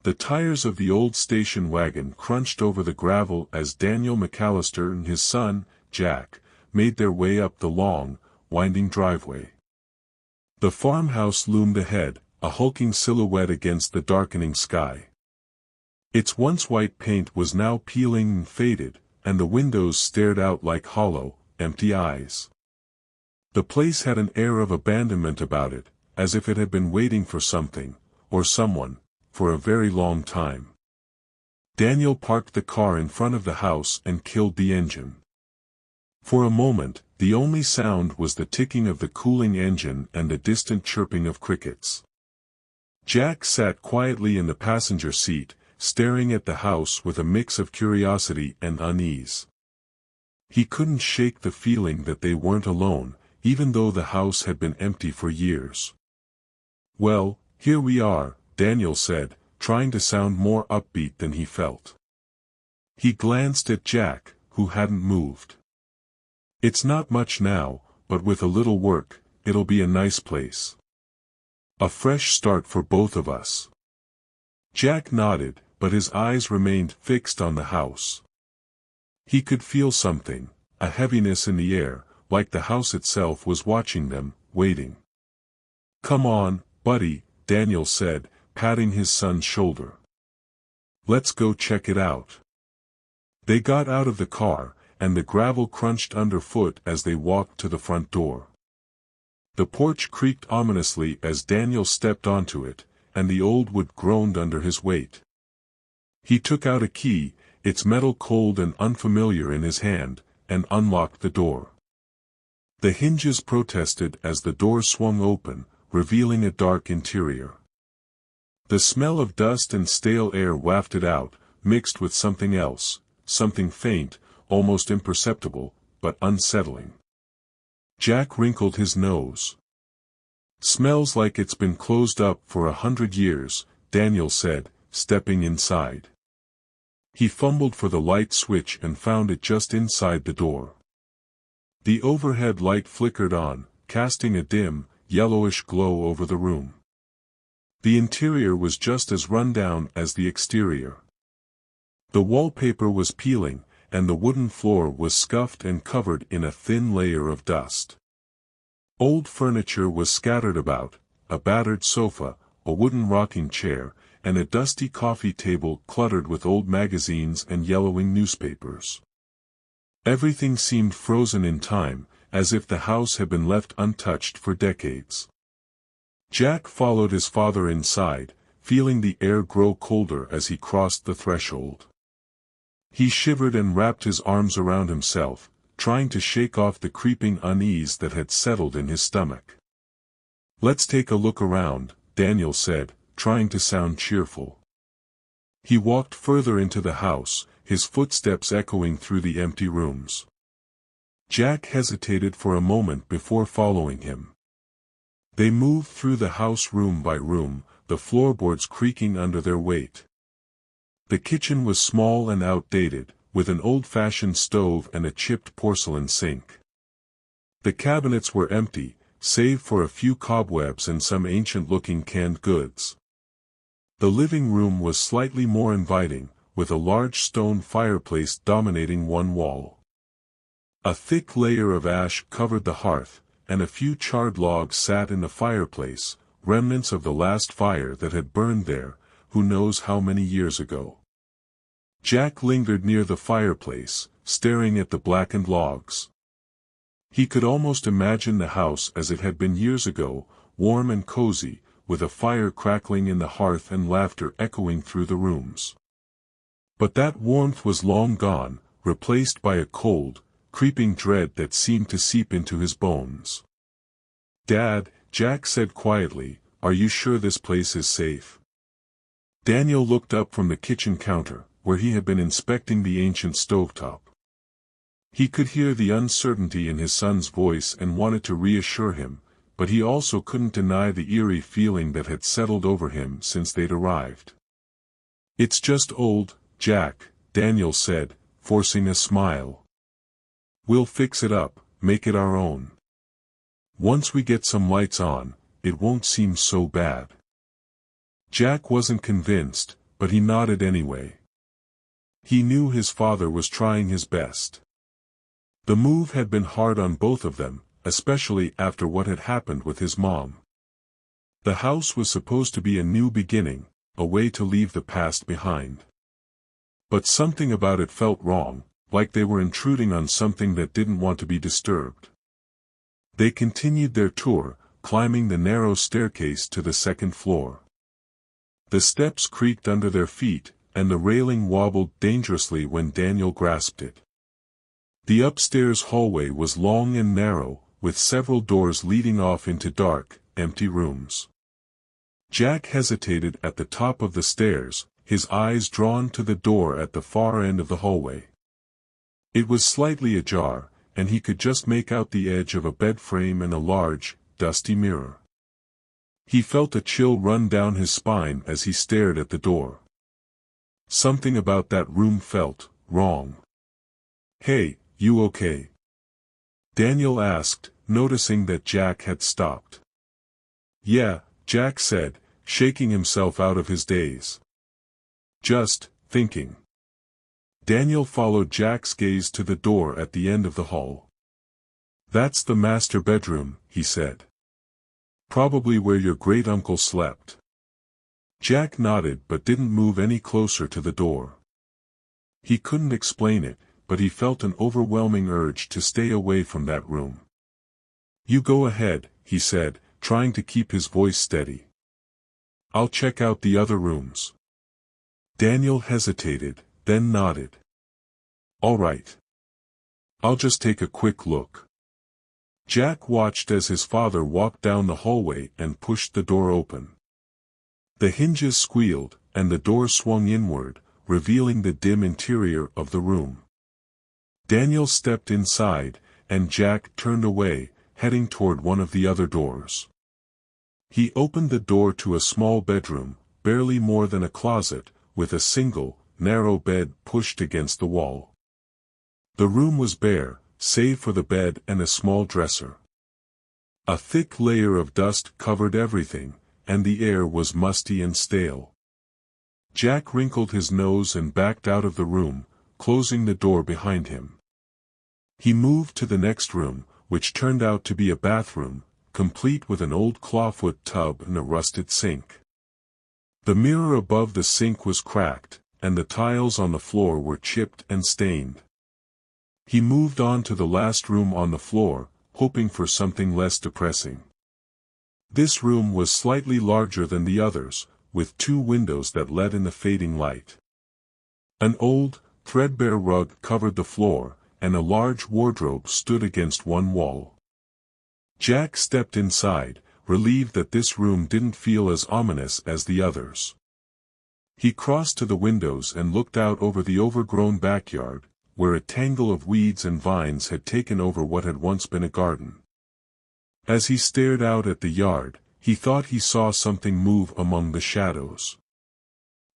The tires of the old station wagon crunched over the gravel as Daniel McAllister and his son, Jack, made their way up the long, winding driveway. The farmhouse loomed ahead, a hulking silhouette against the darkening sky. Its once white paint was now peeling and faded, and the windows stared out like hollow, empty eyes. The place had an air of abandonment about it, as if it had been waiting for something, or someone, for a very long time. Daniel parked the car in front of the house and killed the engine. For a moment, the only sound was the ticking of the cooling engine and the distant chirping of crickets. Jack sat quietly in the passenger seat, staring at the house with a mix of curiosity and unease. He couldn't shake the feeling that they weren't alone, even though the house had been empty for years. "Well, here we are," Daniel said, trying to sound more upbeat than he felt. He glanced at Jack, who hadn't moved. "It's not much now, but with a little work, it'll be a nice place. A fresh start for both of us." Jack nodded, but his eyes remained fixed on the house. He could feel something, a heaviness in the air, like the house itself was watching them, waiting. "Come on, buddy," Daniel said, patting his son's shoulder. "Let's go check it out." They got out of the car, and the gravel crunched underfoot as they walked to the front door. The porch creaked ominously as Daniel stepped onto it, and the old wood groaned under his weight. He took out a key, its metal cold and unfamiliar in his hand, and unlocked the door. The hinges protested as the door swung open, revealing a dark interior. The smell of dust and stale air wafted out, mixed with something else, something faint, almost imperceptible, but unsettling. Jack wrinkled his nose. "Smells like it's been closed up for 100 years, Daniel said, stepping inside. He fumbled for the light switch and found it just inside the door. The overhead light flickered on, casting a dim, yellowish glow over the room. The interior was just as run down as the exterior. The wallpaper was peeling, and the wooden floor was scuffed and covered in a thin layer of dust. Old furniture was scattered about, a battered sofa, a wooden rocking chair, and a dusty coffee table cluttered with old magazines and yellowing newspapers. Everything seemed frozen in time, as if the house had been left untouched for decades. Jack followed his father inside, feeling the air grow colder as he crossed the threshold. He shivered and wrapped his arms around himself, trying to shake off the creeping unease that had settled in his stomach. "Let's take a look around," Daniel said, trying to sound cheerful. He walked further into the house, his footsteps echoing through the empty rooms. Jack hesitated for a moment before following him. They moved through the house room by room, the floorboards creaking under their weight. The kitchen was small and outdated, with an old-fashioned stove and a chipped porcelain sink. The cabinets were empty, save for a few cobwebs and some ancient-looking canned goods. The living room was slightly more inviting, with a large stone fireplace dominating one wall. A thick layer of ash covered the hearth, and a few charred logs sat in the fireplace, remnants of the last fire that had burned there, who knows how many years ago. Jack lingered near the fireplace, staring at the blackened logs. He could almost imagine the house as it had been years ago, warm and cozy, with a fire crackling in the hearth and laughter echoing through the rooms. But that warmth was long gone, replaced by a cold, creeping dread that seemed to seep into his bones. "Dad," Jack said quietly, "are you sure this place is safe?" Daniel looked up from the kitchen counter, where he had been inspecting the ancient stovetop. He could hear the uncertainty in his son's voice and wanted to reassure him, but he also couldn't deny the eerie feeling that had settled over him since they'd arrived. "It's just old, Jack," Daniel said, forcing a smile. "We'll fix it up, make it our own. Once we get some lights on, it won't seem so bad." Jack wasn't convinced, but he nodded anyway. He knew his father was trying his best. The move had been hard on both of them, especially after what had happened with his mom. The house was supposed to be a new beginning, a way to leave the past behind. But something about it felt wrong, like they were intruding on something that didn't want to be disturbed. They continued their tour, climbing the narrow staircase to the second floor. The steps creaked under their feet, and the railing wobbled dangerously when Daniel grasped it. The upstairs hallway was long and narrow, with several doors leading off into dark, empty rooms. Jack hesitated at the top of the stairs, his eyes drawn to the door at the far end of the hallway. It was slightly ajar, and he could just make out the edge of a bed frame and a large, dusty mirror. He felt a chill run down his spine as he stared at the door. Something about that room felt wrong. "Hey, you okay?" Daniel asked, noticing that Jack had stopped. "Yeah," Jack said, shaking himself out of his daze. "Just thinking." Daniel followed Jack's gaze to the door at the end of the hall. "That's the master bedroom," he said. "Probably where your great-uncle slept." Jack nodded but didn't move any closer to the door. He couldn't explain it, but he felt an overwhelming urge to stay away from that room. "You go ahead," he said, trying to keep his voice steady. "I'll check out the other rooms." Daniel hesitated, then nodded. "All right. I'll just take a quick look." Jack watched as his father walked down the hallway and pushed the door open. The hinges squealed, and the door swung inward, revealing the dim interior of the room. Daniel stepped inside, and Jack turned away, heading toward one of the other doors. He opened the door to a small bedroom, barely more than a closet, with a single, narrow bed pushed against the wall. The room was bare, save for the bed and a small dresser. A thick layer of dust covered everything, and the air was musty and stale. Jack wrinkled his nose and backed out of the room, closing the door behind him. He moved to the next room, which turned out to be a bathroom, complete with an old clawfoot tub and a rusted sink. The mirror above the sink was cracked, and the tiles on the floor were chipped and stained. He moved on to the last room on the floor, hoping for something less depressing. This room was slightly larger than the others, with two windows that let in the fading light. An old, threadbare rug covered the floor, and a large wardrobe stood against one wall. Jack stepped inside, relieved that this room didn't feel as ominous as the others. He crossed to the windows and looked out over the overgrown backyard, where a tangle of weeds and vines had taken over what had once been a garden. As he stared out at the yard, he thought he saw something move among the shadows.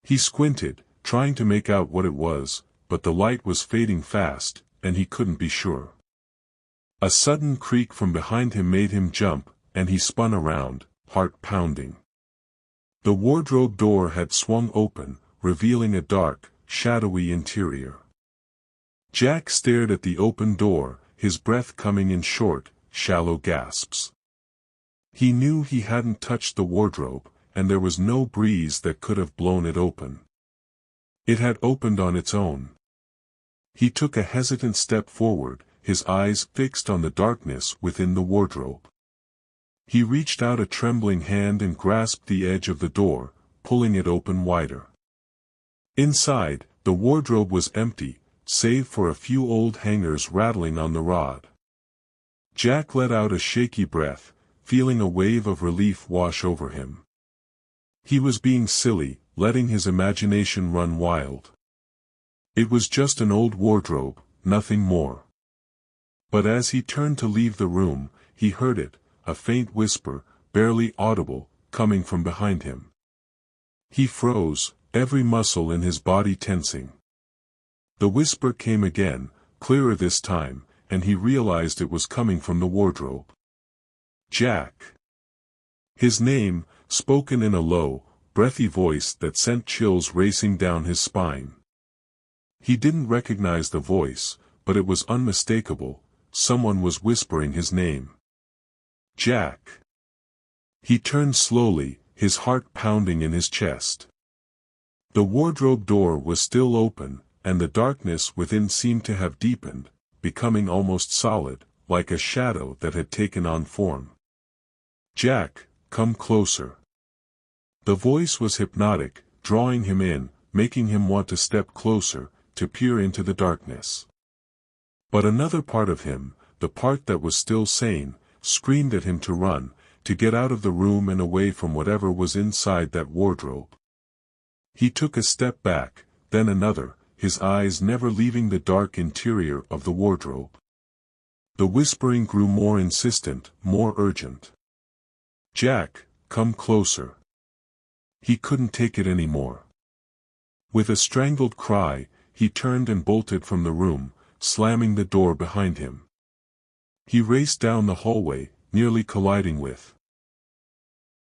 He squinted, trying to make out what it was, but the light was fading fast, and he couldn't be sure. A sudden creak from behind him made him jump, and he spun around, heart pounding. The wardrobe door had swung open, revealing a dark, shadowy interior. Jack stared at the open door, his breath coming in short, shallow gasps. He knew he hadn't touched the wardrobe, and there was no breeze that could have blown it open. It had opened on its own. He took a hesitant step forward, his eyes fixed on the darkness within the wardrobe. He reached out a trembling hand and grasped the edge of the door, pulling it open wider. Inside, the wardrobe was empty, save for a few old hangers rattling on the rod. Jack let out a shaky breath, feeling a wave of relief wash over him. He was being silly, letting his imagination run wild. It was just an old wardrobe, nothing more. But as he turned to leave the room, he heard it, a faint whisper, barely audible, coming from behind him. He froze, every muscle in his body tensing. The whisper came again, clearer this time, and he realized it was coming from the wardrobe. Jack. His name, spoken in a low, breathy voice that sent chills racing down his spine. He didn't recognize the voice, but it was unmistakable. Someone was whispering his name. Jack. He turned slowly, his heart pounding in his chest. The wardrobe door was still open, and the darkness within seemed to have deepened, becoming almost solid, like a shadow that had taken on form. Jack, come closer. The voice was hypnotic, drawing him in, making him want to step closer, to peer into the darkness. But another part of him, the part that was still sane, screamed at him to run, to get out of the room and away from whatever was inside that wardrobe. He took a step back, then another, his eyes never leaving the dark interior of the wardrobe. The whispering grew more insistent, more urgent. Jack, come closer. He couldn't take it anymore. With a strangled cry, he turned and bolted from the room, slamming the door behind him. He raced down the hallway, nearly colliding with